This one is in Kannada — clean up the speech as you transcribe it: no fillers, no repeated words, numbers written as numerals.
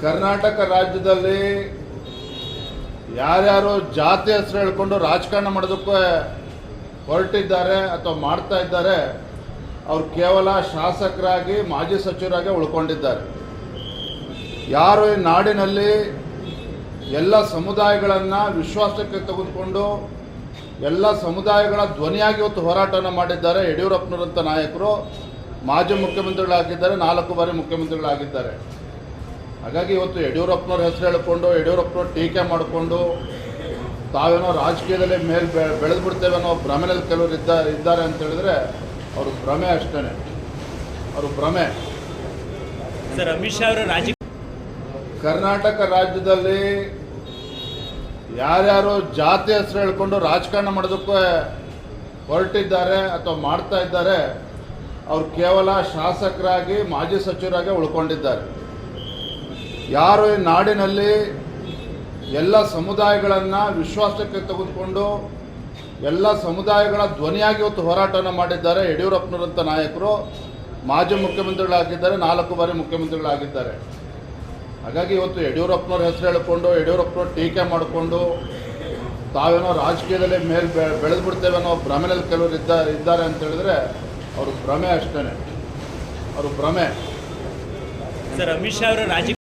ಕರ್ನಾಟಕ ರಾಜ್ಯದಲ್ಲಿ ಯಾರ್ಯಾರು ಜಾತಿ ಹೆಸರು ಹೇಳ್ಕೊಂಡು ರಾಜಕಾರಣ ಮಾಡೋದಕ್ಕೆ ಹೊರಟಿದ್ದಾರೆ ಅಥವಾ ಮಾಡ್ತಾ ಇದ್ದಾರೆ ಅವರು ಕೇವಲ ಶಾಸಕರಾಗಿ ಮಾಜಿ ಸಚಿವರಾಗಿ ಉಳ್ಕೊಂಡಿದ್ದಾರೆ. ಯಾರು ಈ ನಾಡಿನಲ್ಲಿ ಎಲ್ಲ ಸಮುದಾಯಗಳನ್ನು ವಿಶ್ವಾಸಕ್ಕೆ ತೆಗೆದುಕೊಂಡು ಎಲ್ಲ ಸಮುದಾಯಗಳ ಧ್ವನಿಯಾಗಿ ಇವತ್ತು ಹೋರಾಟವನ್ನು ಮಾಡಿದ್ದಾರೆ. ಯಡಿಯೂರಪ್ಪನವರಂಥ ನಾಯಕರು ಮಾಜಿ ಮುಖ್ಯಮಂತ್ರಿಗಳಾಗಿದ್ದಾರೆ, 4 ಬಾರಿ ಮುಖ್ಯಮಂತ್ರಿಗಳಾಗಿದ್ದಾರೆ. ಹಾಗಾಗಿ ಇವತ್ತು ಯಡಿಯೂರಪ್ಪನವ್ರ ಹೆಸರು ಹೇಳಿಕೊಂಡು ಯಡಿಯೂರಪ್ಪನವ್ರು ಟೀಕೆ ಮಾಡಿಕೊಂಡು ತಾವೇನೋ ರಾಜಕೀಯದಲ್ಲಿ ಬೆಳೆದು ಬಿಡ್ತೇವೆ ಅನ್ನೋ ಭ್ರಮೆಯಲ್ಲಿ ಕೆಲವರು ಇದ್ದಾರೆ ಅಂತ ಹೇಳಿದ್ರೆ ಅವ್ರ ಭ್ರಮೆ ಅಷ್ಟೇ, ಅವ್ರ ಭ್ರಮೆ. ಸರ್, ಅಮಿತ್ ಶಾ ಅವರು ಕರ್ನಾಟಕ ರಾಜ್ಯದಲ್ಲಿ ಯಾರ್ಯಾರು ಜಾತಿ ಹೆಸರು ಹೇಳ್ಕೊಂಡು ರಾಜಕಾರಣ ಮಾಡೋದಕ್ಕೆ ಹೊರಟಿದ್ದಾರೆ ಅಥವಾ ಮಾಡ್ತಾ ಇದ್ದಾರೆ ಅವರು ಕೇವಲ ಶಾಸಕರಾಗಿ ಮಾಜಿ ಸಚಿವರಾಗಿ ಉಳ್ಕೊಂಡಿದ್ದಾರೆ. ಯಾರು ಈ ನಾಡಿನಲ್ಲಿ ಎಲ್ಲ ಸಮುದಾಯಗಳನ್ನು ವಿಶ್ವಾಸಕ್ಕೆ ತೆಗೆದುಕೊಂಡು ಎಲ್ಲ ಸಮುದಾಯಗಳ ಧ್ವನಿಯಾಗಿ ಇವತ್ತು ಹೋರಾಟವನ್ನು ಮಾಡಿದ್ದಾರೆ. ಯಡಿಯೂರಪ್ಪನವರಂಥ ನಾಯಕರು ಮಾಜಿ ಮುಖ್ಯಮಂತ್ರಿಗಳಾಗಿದ್ದಾರೆ, 4 ಬಾರಿ ಮುಖ್ಯಮಂತ್ರಿಗಳಾಗಿದ್ದಾರೆ. ಹಾಗಾಗಿ ಇವತ್ತು ಯಡಿಯೂರಪ್ಪನವ್ರ ಹೆಸರು ಹೇಳಿಕೊಂಡು ಯಡಿಯೂರಪ್ಪನವ್ರು ಟೀಕೆ ಮಾಡಿಕೊಂಡು ತಾವೇನೋ ರಾಜಕೀಯದಲ್ಲಿ ಬೆಳೆದು ಬಿಡ್ತೇವೆ ಅನ್ನೋ ಭ್ರಮೆಯಲ್ಲಿ ಕೆಲವರು ಇದ್ದಾರೆ ಅಂತ ಹೇಳಿದ್ರೆ ಅವ್ರ ಭ್ರಮೆ ಅಷ್ಟೇ, ಅವ್ರ ಭ್ರಮೆ. ಸರ್, ಅಮಿತ್ ಶಾ ಅವರು